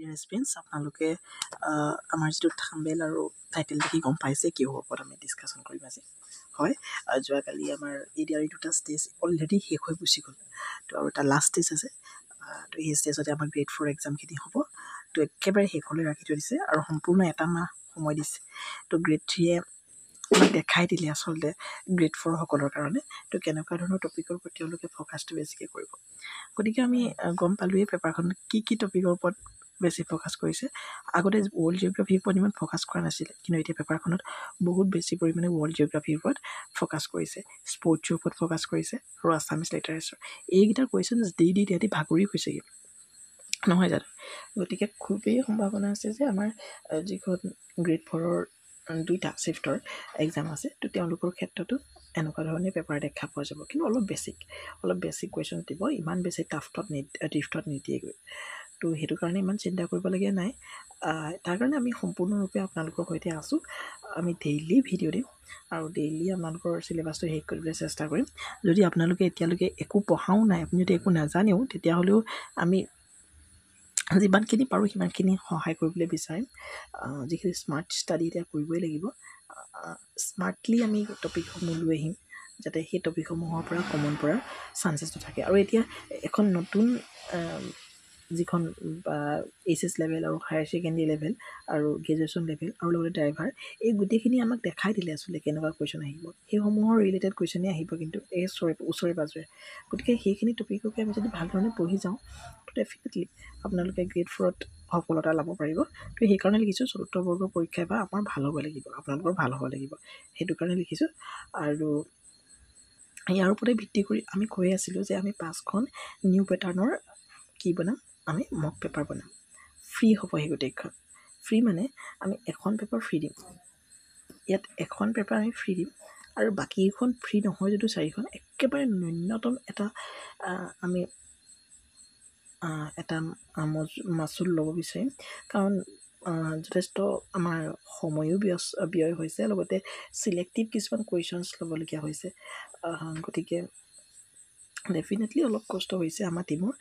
Dear Spence আপোনালোকে আমাৰ যিটো থাম্বেল আৰু টাইটেল দেখি গম পাইছে কিহৰ ওপৰত আমি ডিছকাশ্যন কৰিম আজি হয় যোৱাকালি আমাৰ EDR দুটা ষ্টেজ অলৰেডি শেষ হৈ গুচি গ'ল তো আৰু এটা লাষ্ট ষ্টেজ আছে তো এই ষ্টেজতে আমাৰ গ্ৰেড 4 এক্সামখিনি হ'ব তো একেবাৰে শেষলৈ ৰাখি থৈ দিছে আৰু সম্পূৰ্ণ এটা মাহ সময় দিছে তো গ্ৰেড 3-এ আমাক দেখাই দিলে আচলতে গ্ৰেড 4 সকলৰ কাৰণে তো কেনেকুৱা ধৰণৰ টপিকৰ ওপৰত তেওঁলোকে ফ'কাছটো বেছিকৈ কৰিব গতিকে আমি গম পালোঁৱেই পেপাৰখন কি টপিকৰ ওপৰত বেছি ফ'কাছ কৰিছে আগতে ৱৰ্ল্ড জিঅ'গ্ৰাফিৰ ওপৰত ইমান ফ'কাছ কৰা নাছিলে কিন্তু এতিয়া পেপাৰখনত বহুত বেছি পৰিমাণে ৱৰ্ল্ড জিঅ'গ্ৰাফিৰ ওপৰত ফ'কাছ কৰিছে স্পৰ্টছৰ ওপৰত ফ'কাছ কৰিছে আৰু আছামিছ লিটাৰেচাৰ এইকেইটা কুৱেশ্যন দি তাহাঁতি ভাগৰি হৈছেগৈ নহয় জানো গতিকে খুবেই সম্ভাৱনা আছে যে আমাৰ যিখন গ্ৰেড 4-ৰ দুইটা শ্বিফ্টৰ এক্সাম আছে তো তেওঁলোকৰ ক্ষেত্ৰতো এনেকুৱা ধৰণে পেপাৰ দেখা পোৱা যাব কিন্তু অলপ বেছিক কুৱেশ্যন দিব ইমান বেছি ড্ৰিফ্টত নিদিয়েগৈ তো সেইটো কাৰণে ইমান চিন্তা কৰিবলগীয়া নাই তাৰ কাৰণে আমি সম্পূৰ্ণৰূপে আপোনালোকৰ সৈতে আছোঁ আমি ডেইলি ভিডিঅ' দিম আৰু ডেইলি আপোনালোকৰ চিলেবাছটো শেষ কৰিবলৈ চেষ্টা কৰিম যদি আপোনালোকে এতিয়ালৈকে একো পঢ়াও নাই আপুনি যদি একো নাজানেও তেতিয়াহ'লেও আমি যিমানখিনি পাৰোঁ সিমানখিনি সহায় কৰিবলৈ বিচাৰিম যিখিনি স্মাৰ্ট ষ্টাডি এতিয়া কৰিবই লাগিব স্মাৰ্টলি আমি টপিকসমূহ লৈ আহিম যাতে সেই টপিকসমূহৰ পৰা কমন পৰাৰ চান্সেছটো থাকে আৰু এতিয়া এখন নতুন যিখন HS লেভেল আৰু হায়াৰ ছেকেণ্ডেৰী লেভেল আৰু গ্ৰেজুৱেশ্যন লেভেল আৰু লগতে ড্ৰাইভাৰ এই গোটেইখিনি আমাক দেখাই দিলে আচলতে কেনেকুৱা কুৱেশ্যন আহিব সেইসমূহৰ ৰিলেটেড কুৱেশ্যনেই আহিব কিন্তু এই ওচৰে পাজৰে গতিকে সেইখিনি টপিককে আমি যদি ভাল ধৰণে পঢ়ি যাওঁ তো ডেফিনেটলি আপোনালোকে গ্ৰেড 4-ত সফলতা ল'ব পাৰিব তো সেইকাৰণে লিখিছোঁ চতুৰ্থ বৰ্গৰ পৰীক্ষা বা আমাৰ ভাল হ'ব লাগিব আপোনালোকৰ ভাল হ'ব লাগিব সেইটো কাৰণে লিখিছোঁ আৰু ইয়াৰ ওপৰতে ভিত্তি কৰি আমি কৈ আছিলোঁ যে আমি 5খন নিউ পেটাৰ্ণৰ কি বনাম আমি মক পেপাৰ বনাম ফ্ৰী হ'ব সেই গোটেইখন ফ্ৰী মানে আমি এখন পেপাৰ ফ্ৰী দিম ইয়াত এখন পেপাৰ আমি ফ্ৰী দিম আৰু বাকীখন ফ্ৰী নহয় যদিও 4খন একেবাৰে ন্যূনতম এটা আমি এটা মাচুল ল'ব বিচাৰিম কাৰণ যথেষ্ট আমাৰ সময়ো ব্যয় হৈছে লগতে চিলেক্টিভ কিছুমান কুৱেশ্যনছ ল'বলগীয়া হৈছে গতিকে ডেফিনেটলি অলপ কষ্ট হৈছে আমাৰ টীমৰ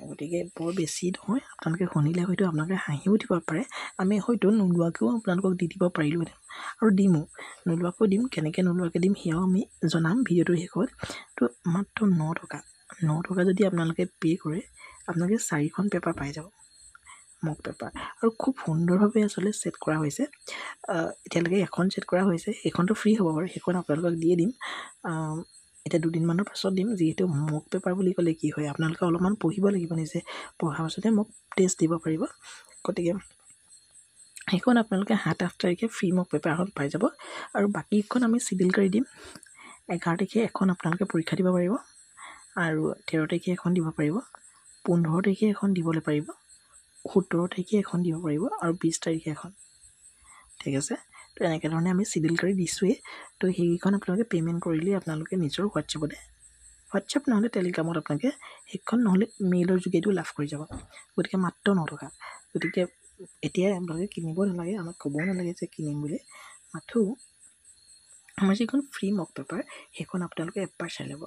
গতিকে বৰ বেছি নহয় আপোনালোকে শুনিলে হয়তো আপোনালোকে হাঁহিও দিব পাৰে আমি হয়তো নোলোৱাকৈও আপোনালোকক দি দিব পাৰিলোঁহেঁতেন আৰু দিমো নোলোৱাকৈ দিম কেনেকৈ নোলোৱাকৈ দিম সেয়াও আমি জনাম ভিডিঅ'টোৰ শেষত তো মাত্ৰ 9 টকা যদি আপোনালোকে পে' কৰে আপোনালোকে 4খন পেপাৰ পাই যাব মক পেপাৰ আৰু খুব সুন্দৰভাৱে আচলতে ছেট কৰা হৈছে এতিয়ালৈকে এখন ছেট কৰা হৈছে সেইখনটো ফ্ৰী হ'ব বাৰু সেইখন আপোনালোকক দিয়ে দিম এতিয়া 2 দিনমানৰ পাছত দিম যিহেতু মক পেপাৰ বুলি ক'লে কি হয় আপোনালোকে অলপমান পঢ়িব লাগিব নিজে পঢ়াৰ পাছতে মোক টেষ্ট দিব পাৰিব গতিকে সেইখন আপোনালোকে 7-8 তাৰিখে ফ্ৰী মক পেপাৰখন পাই যাব আৰু বাকীখন আমি চিডিউল কৰি দিম 11 তাৰিখে এখন আপোনালোকে পৰীক্ষা দিব পাৰিব আৰু 13 তাৰিখে এখন দিব পাৰিব 15 তাৰিখে এখন দিবলৈ পাৰিব 17 তাৰিখে এখন দিব পাৰিব আৰু 20 তাৰিখে এখন ঠিক আছে তো এনেকৈ ধৰণে আমি চিডিউল কৰি দিছোঁৱেই তো সেইখন আপোনালোকে পে'মেণ্ট কৰিলেই আপোনালোকে নিজৰ হোৱাটছএপ নহ'লে টেলিগ্ৰামত আপোনালোকে সেইখন নহ'লে মেইলৰ যোগেদিও লাভ কৰি যাব গতিকে মাত্ৰ 9 টকা গতিকে এতিয়াই আপোনালোকে কিনিব নালাগে আমাক ক'বও নালাগে যে কিনিম বুলি মাথো আমাৰ যিখন ফ্ৰী মক পেপাৰ সেইখন আপোনালোকে এবাৰ চাই ল'ব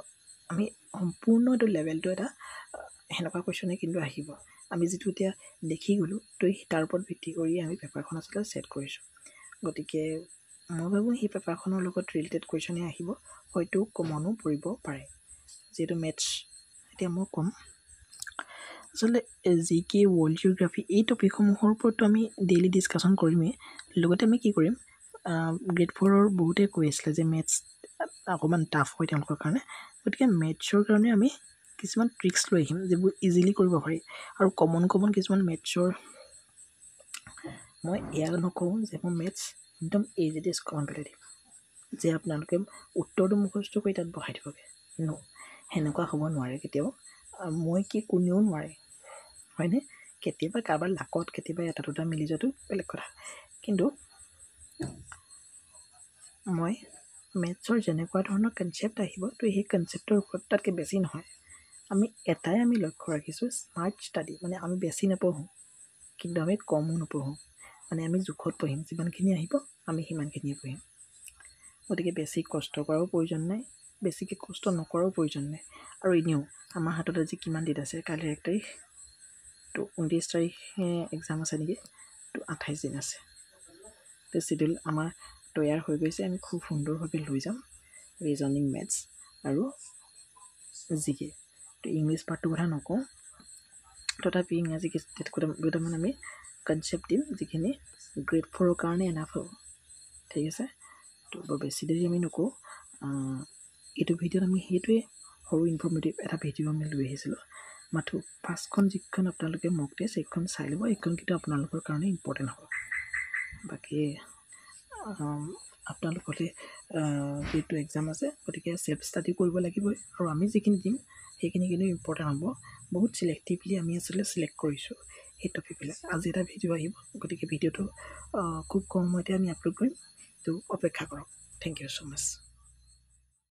আমি সম্পূৰ্ণ এইটো লেভেলটো এটা সেনেকুৱা কুৱেশ্যনে কিন্তু আহিব আমি যিটো এতিয়া দেখি গ'লোঁ তো তাৰ ওপৰত ভিত্তি কৰি আমি পেপাৰখন আচলতে ছেট কৰিছোঁ গতিকে মই ভাবোঁ সেই পেপাৰখনৰ লগত ৰিলেটেড কুৱেশ্যনে আহিব হয়তো কমনো পৰিব পাৰে যিহেতু মেথছ এতিয়া মই ক'ম আচলতে GK ৱৰ্ল্ড জিঅ'গ্ৰাফি এই টপিকসমূহৰ ওপৰতো আমি ডেইলি ডিছকাশ্যন কৰিমেই লগতে আমি কি কৰিম গ্ৰেড 4-ৰ বহুতে কৈ আছিলে যে মেথছ অকণমান টাফ হয় তেওঁলোকৰ কাৰণে গতিকে মেথছৰ কাৰণে আমি কিছুমান ট্ৰিক্স লৈ আহিম যিবোৰ ইজিলি কৰিব পাৰি আৰু কমন কিছুমান মেথছৰ মই এয়া নকওঁ যে মই মেথছ একদম ইজিলি কমন পেলাই দিম যে আপোনালোকে উত্তৰটো মুখস্থ কৰি তাত বহাই দিবগৈ সেনেকুৱা হ'ব নোৱাৰে কেতিয়াও মই কি কোনেও নোৱাৰে হয়নে কেতিয়াবা কাৰোবাৰ লাকত কেতিয়াবা এটা দুটা মিলি যোৱাটো বেলেগ কথা কিন্তু মই মেথছৰ যেনেকুৱা ধৰণৰ কনচেপ্ট আহিব তো সেই কনচেপ্টৰ ওপৰত তাতকৈ বেছি নহয় আমি এটাই লক্ষ্য ৰাখিছোঁ স্মাৰ্ট ষ্টাডি মানে আমি বেছি নপঢ়োঁ কিন্তু আমি কমো নপঢ়োঁ মানে আমি জোখত পঢ়িম যিমানখিনি আহিব আমি সিমানখিনিয়ে পঢ়িম গতিকে বেছি কষ্ট কৰাৰো প্ৰয়োজন নাই বেছিকৈ কষ্ট নকৰাৰো প্ৰয়োজন নাই আৰু এনেও আমাৰ হাতত আজি কিমান দিন আছে কাইলৈ 1 তাৰিখ তো 29 তাৰিখে এক্সাম আছে নেকি, তো 28 দিন আছে। তো চিডিউল আমাৰ তৈয়াৰ হৈ গৈছে, আমি খুব সুন্দৰভাৱে লৈ যাম ৰিজনিং, মেথছ আৰু জিকে। তো ইংলিছ পাৰ্টটোৰ কথা নকওঁ, তথাপি ইংৰাজী কেইটামান আমি কনচেপ্ট দিম যিখিনি গ্ৰেড 4ৰ কাৰণে এনাফ হ'ব। ঠিক আছে, তো বৰ বেছি দেৰি আমি নকওঁ। এইটো ভিডিঅ'ত আমি সেইটোৱে সৰু ইনফৰ্মেটিভ এটা ভিডিঅ' আমি লৈ আহিছিলোঁ। মাথো 5খন যিখন আপোনালোকে মক টেষ্ট সেইখন চাই ল'ব, এইখন কিন্তু আপোনালোকৰ কাৰণে ইম্পৰ্টেণ্ট হ'ব। বাকী আপোনালোকলৈ যিহেতু এক্সাম আছে, গতিকে ছেল্ফ ষ্টাডি কৰিব লাগিবই, আৰু আমি যিখিনি দিম সেইখিনি কিন্তু ইম্পৰ্টেণ্ট হ'ব। বহুত চিলেক্টিভলি আমি আচলতে চিলেক্ট কৰিছোঁ সেই টপিকবিলাক। আজি এটা ভিডিঅ' আহিব, গতিকে ভিডিঅ'টো খুব কম সময়তে আমি আপলোড কৰিম, তো অপেক্ষা কৰক। Thank you so' much.